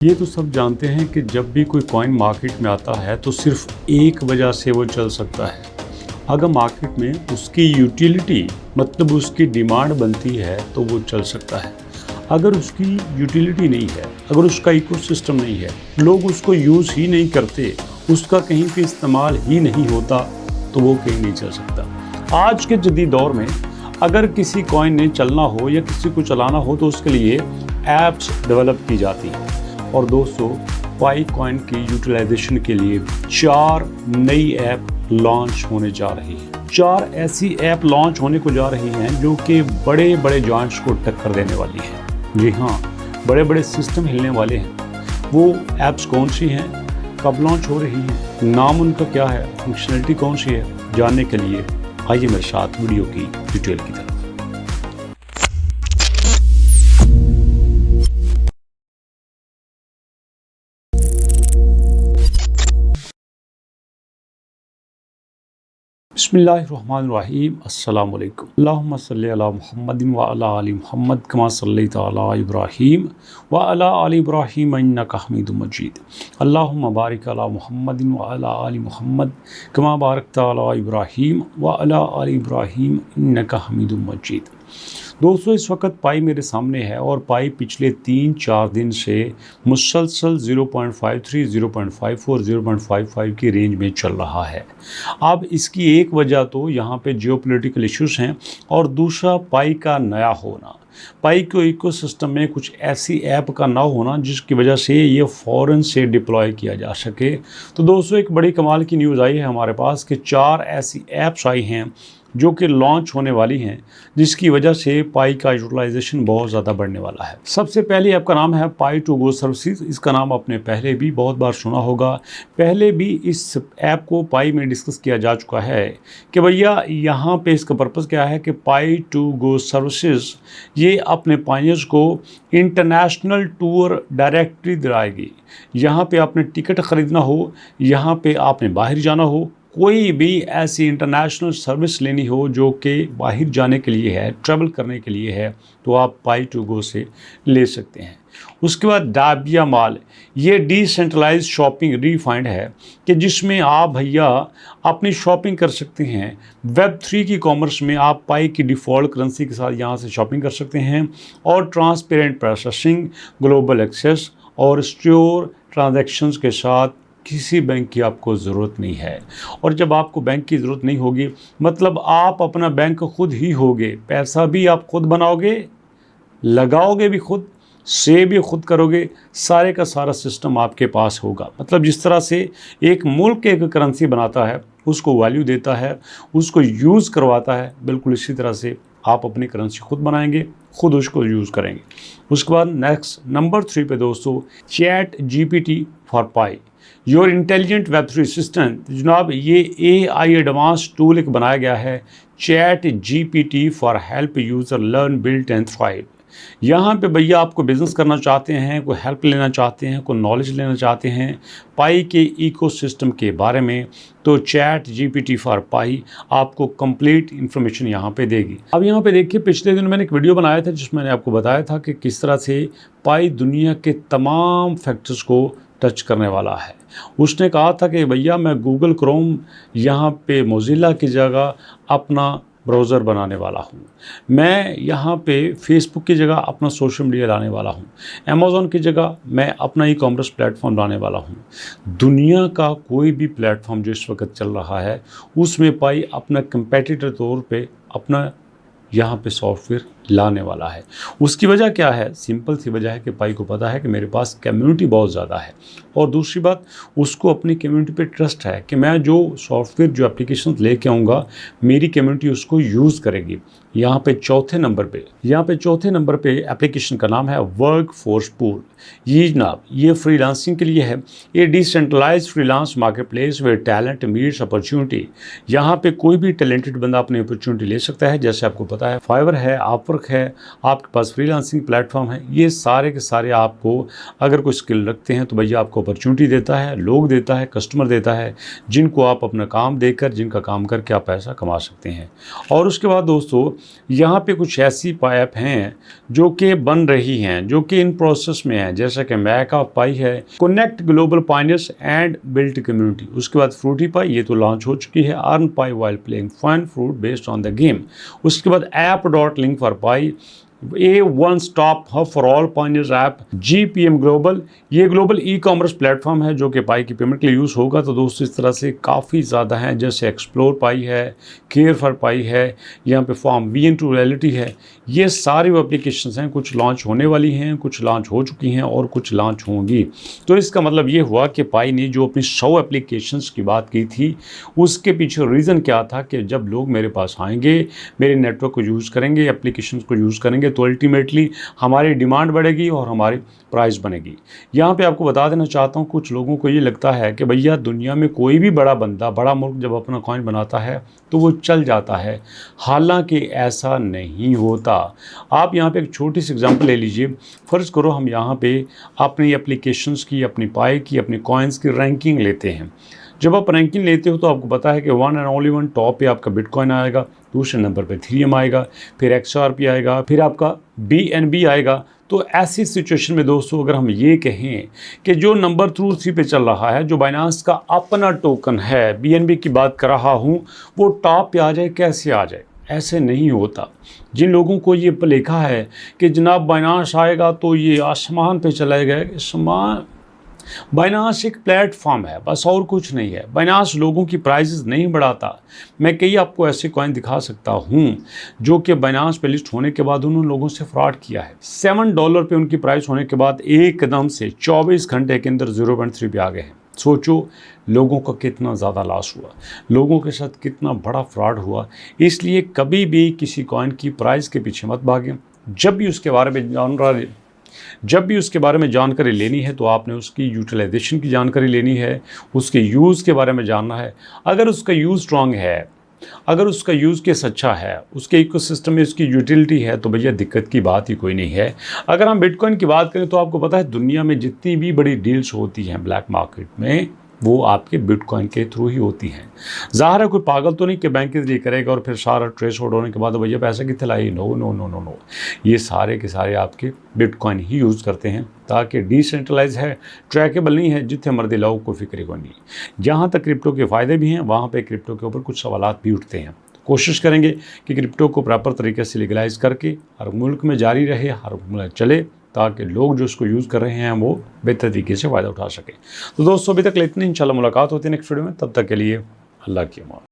ये तो सब जानते हैं कि जब भी कोई कॉइन मार्केट में आता है तो सिर्फ एक वजह से वो चल सकता है। अगर मार्केट में उसकी यूटिलिटी मतलब उसकी डिमांड बनती है तो वो चल सकता है। अगर उसकी यूटिलिटी नहीं है, अगर उसका इकोसिस्टम नहीं है, लोग उसको यूज़ ही नहीं करते, उसका कहीं पे इस्तेमाल ही नहीं होता, तो वो कहीं नहीं चल सकता। आज के जदीद दौर में अगर किसी कॉइन ने चलना हो या किसी को चलाना हो तो उसके लिए ऐप्स डेवलप की जाती हैं। और दोस्तों, पाई कॉइन की यूटिलाइजेशन के लिए 4 नई ऐप लॉन्च होने जा रही हैं। 4 ऐसी ऐप लॉन्च होने को जा रही हैं जो कि बड़े बड़े जॉइंट्स को टक्कर देने वाली हैं। जी हाँ, बड़े बड़े सिस्टम हिलने वाले हैं। वो ऐप्स कौन सी हैं, कब लॉन्च हो रही हैं, नाम उनका क्या है, फंक्शनलिटी कौन सी है, जानने के लिए आइए मेरे साथ वीडियो की डिटेल की तरफ। बिस्मिल्लाहिर्रहमानिर्रहीम। अस्सलामु अलैकुम। अल्लाहुम्मा सल्लि अला मुहम्मदिन व अला आलि मुहम्मद कमा सल्लैता अला इब्राहीम व अला आलि इब्राहीम इन्नका हमीदुम मजीद। अल्लाहुम्मा बारिक अला मुहम्मदिन व अला आलि मुहम्मद कमा बारकता अला इब्राहीम व अला आलि इब्राहीम इन्नका हमीदुम मजीद। दोस्तों, इस वक्त पाई मेरे सामने है और पाई पिछले 3-4 दिन से मुसलसल 0.53, 0.54, 0.55 की रेंज में चल रहा है। अब इसकी एक वजह तो यहाँ पे जियोपॉलिटिकल इश्यूज हैं और दूसरा पाई का नया होना, पाई के इकोसिस्टम में कुछ ऐसी ऐप का ना होना जिसकी वजह से ये फ़ौरन से डिप्लॉय किया जा सके। तो दोस्तों, एक बड़ी कमाल की न्यूज़ आई है हमारे पास कि 4 ऐसी ऐप्स आई हैं जो कि लॉन्च होने वाली हैं, जिसकी वजह से पाई का यूटिलाइजेशन बहुत ज़्यादा बढ़ने वाला है। सबसे पहली ऐप का नाम है पाई टू गो सर्विसेज। इसका नाम आपने पहले भी बहुत बार सुना होगा। पहले भी इस ऐप को पाई में डिस्कस किया जा चुका है कि भैया यहाँ पे इसका पर्पज़ क्या है कि पाई टू गो सर्विसेज ये अपने पाइनियर्स को इंटरनेशनल टूर डायरेक्टरी दिलाएगी। यहाँ पे आपने टिकट ख़रीदना हो, यहाँ पे आपने बाहर जाना हो, कोई भी ऐसी इंटरनेशनल सर्विस लेनी हो जो कि बाहर जाने के लिए है, ट्रैवल करने के लिए है, तो आप पाई टू गो से ले सकते हैं। उसके बाद डाबिया माल, ये डिसेंट्रलाइज शॉपिंग रीफाइंड है कि जिसमें आप भैया अपनी शॉपिंग कर सकते हैं। Web3 की कॉमर्स में आप पाई की डिफ़ॉल्ट करेंसी के साथ यहाँ से शॉपिंग कर सकते हैं और ट्रांसपेरेंट प्रोसेसिंग, ग्लोबल एक्सेस और सिक्योर ट्रांजैक्शंस के साथ किसी बैंक की आपको ज़रूरत नहीं है। और जब आपको बैंक की ज़रूरत नहीं होगी मतलब आप अपना बैंक खुद ही होगे, पैसा भी आप खुद बनाओगे, लगाओगे भी खुद, सेव भी खुद करोगे, सारे का सारा सिस्टम आपके पास होगा। मतलब जिस तरह से एक मुल्क एक करेंसी बनाता है, उसको वैल्यू देता है, उसको यूज़ करवाता है, बिल्कुल इसी तरह से आप अपनी करेंसी खुद बनाएंगे, खुद उसको यूज़ करेंगे। उसके बाद नेक्स्ट नंबर 3 पे दोस्तों chat GPT for pi, your intelligent Web3 assistant. जनाब, ये AI एडवांस टूल एक बनाया गया है, chat GPT for help user learn build and thrive. यहाँ पे भैया आपको बिज़नेस करना चाहते हैं, कोई हेल्प लेना चाहते हैं, कोई नॉलेज लेना चाहते हैं पाई के इकोसिस्टम के बारे में, तो चैट GPT फॉर पाई आपको कंप्लीट इन्फॉर्मेशन यहाँ पे देगी। अब यहाँ पे देखिए, पिछले दिन मैंने एक वीडियो बनाया था जिसमें मैंने आपको बताया था कि किस तरह से पाई दुनिया के तमाम फैक्टर्स को टच करने वाला है। उसने कहा था कि भैया मैं गूगल क्रोम यहाँ पे मोज़िला की जगह अपना ब्राउज़र बनाने वाला हूँ, मैं यहाँ पे फेसबुक की जगह अपना सोशल मीडिया लाने वाला हूँ, अमेज़ॉन की जगह मैं अपना ई-कॉमर्स प्लेटफॉर्म लाने वाला हूँ। दुनिया का कोई भी प्लेटफॉर्म जो इस वक्त चल रहा है उसमें पाई अपना कंपेटिटर तौर पे अपना यहाँ पे सॉफ्टवेयर लाने वाला है। उसकी वजह क्या है? सिंपल सी वजह है कि पाई को पता है कि मेरे पास कम्युनिटी बहुत ज़्यादा है और दूसरी बात, उसको अपनी कम्युनिटी पे ट्रस्ट है कि मैं जो सॉफ्टवेयर जो एप्लीकेशन लेके आऊँगा मेरी कम्युनिटी उसको यूज़ करेगी। यहाँ पे चौथे नंबर पे एप्लीकेशन का नाम है वर्क फोर्स पूल। ये जनाब, ये फ्रीलांसिंग के लिए है। ये डिसेंट्रलाइज फ्रीलांस मार्केट प्लेस वे टैलेंट मीट्स अपॉर्चुनिटी। यहाँ पे कोई भी टैलेंटेड बंदा अपनी अपॉर्चुनिटी ले सकता है। जैसे आपको पता है फाइवर है, अपवर्क अपवर्क है, आपके पास फ्रीलांसिंग प्लेटफॉर्म है, ये सारे के सारे आपको अगर कोई स्किल रखते हैं तो भैया आपको अपॉर्चुनिटी देता है, लोग देता है, कस्टमर देता है, जिनको आप अपना काम देकर, जिनका काम करके आप पैसा कमा सकते हैं। और उसके बाद दोस्तों यहाँ पे कुछ ऐसी ऐप हैं जो कि बन रही हैं, जो कि इन प्रोसेस में है, जैसा कि मेकापाई है, connect global Pioneers and build community. उसके बाद फ्रूटी पाई, ये तो लॉन्च हो चुकी है, earn Pi while playing fun fruit based on the game. उसके बाद app link for Pi, a one stop hub for all pioneers app, GPM global, ये ग्लोबल ई-कॉमर्स प्लेटफॉर्म है जो कि पाई की पेमेंट के लिए यूज़ होगा। तो दोस्तों इस तरह से काफ़ी ज़्यादा हैं, जैसे एक्सप्लोर पाई है, केयर फॉर पाई है, यहाँ पे फॉर्म VN2 रियलिटी है, ये सारी एप्लीकेशंस हैं, कुछ लॉन्च होने वाली हैं, कुछ लॉन्च हो चुकी हैं और कुछ लॉन्च होंगी। तो इसका मतलब ये हुआ कि पाई ने जो अपनी 100 एप्लीकेशंस की बात की थी, उसके पीछे रीज़न क्या था कि जब लोग मेरे पास आएंगे, मेरे नेटवर्क को यूज़ करेंगे, एप्लीकेशंस को यूज़ करेंगे, तो अल्टीमेटली हमारी डिमांड बढ़ेगी और हमारी प्राइस बनेगी। यहाँ पे आपको बता देना चाहता हूँ, कुछ लोगों को ये लगता है कि भैया दुनिया में कोई भी बड़ा बंदा, बड़ा मुल्क जब अपना कॉइन बनाता है तो वो चल जाता है, हालांकि ऐसा नहीं होता। आप यहाँ पे एक छोटी सी एग्जांपल ले लीजिए। फ़र्ज़ करो हम यहाँ पे अपनी एप्लीकेशंस की, अपनी पाई की, अपनी कॉइन्स की रैंकिंग लेते हैं। जब आप रैंकिंग लेते हो तो आपको पता है कि one and only one top पे आपका बिटकॉइन आएगा, दूसरे नंबर पे इथेरियम आएगा, फिर XRP आएगा, फिर आपका BNB आएगा। तो ऐसी सिचुएशन में दोस्तों अगर हम ये कहें कि जो नंबर 2 3 पे चल रहा है, जो बाइनांस का अपना टोकन है, BNB की बात कर रहा हूँ, वो टॉप पे आ जाए, कैसे आ जाए? ऐसे नहीं होता। जिन लोगों को ये लिखा है कि जनाब बाइनांस आएगा तो ये आसमान पे चला गया, बाइनांस एक प्लेटफॉर्म है, बस और कुछ नहीं है। बाइनांस लोगों की प्राइसेस नहीं बढ़ाता। मैं कई आपको ऐसे कॉइन दिखा सकता हूँ जो कि बाइनांस पे लिस्ट होने के बाद उन्होंने लोगों से फ्रॉड किया है। $7 पे उनकी प्राइस होने के बाद एकदम से 24 घंटे के अंदर 0.3 पे आ गए हैं। सोचो लोगों का कितना ज़्यादा लॉस हुआ, लोगों के साथ कितना बड़ा फ्रॉड हुआ। इसलिए कभी भी किसी कॉइन की प्राइस के पीछे मत भागें। जब भी उसके बारे में जानकारी लेनी है तो आपने उसकी यूटिलाइजेशन की जानकारी लेनी है, उसके यूज़ के बारे में जानना है। अगर उसका यूज़ स्ट्रॉन्ग है, अगर उसका यूज़ केस अच्छा है, उसके इकोसिस्टम में उसकी यूटिलिटी है, तो भैया दिक्कत की बात ही कोई नहीं है। अगर हम बिटकॉइन की बात करें तो आपको पता है दुनिया में जितनी भी बड़ी डील्स होती हैं ब्लैक मार्केट में, वो आपके बिटकॉइन के थ्रू ही होती हैं। ज़ाहिर है कोई पागल तो नहीं कि बैंक के जरिए करेगा और फिर सारा ट्रेस आउट होने के बाद भैया पैसा कितने लाई। No no no no no, ये सारे के सारे आपके बिटकॉइन ही यूज़ करते हैं, ताकि डिसेंट्रलाइज है, ट्रैकेबल नहीं है, जितने मर्दी लाओ कोई फिक्र को नहीं। जहाँ तक क्रिप्टो के फ़ायदे भी हैं, वहाँ पे क्रिप्टो के ऊपर कुछ सवालात भी उठते हैं। कोशिश करेंगे कि क्रिप्टो को प्रॉपर तरीके से लीगलाइज करके हर मुल्क में जारी रहे, हर मुल्क चले, ताकि लोग जो उसको यूज़ कर रहे हैं वो बेहतर तरीके से फ़ायदा उठा सकें। तो दोस्तों अभी तक इतनी, इंशाल्लाह मुलाकात होती है नेक्स्ट वीडियो में। तब तक के लिए अल्लाह की अमान।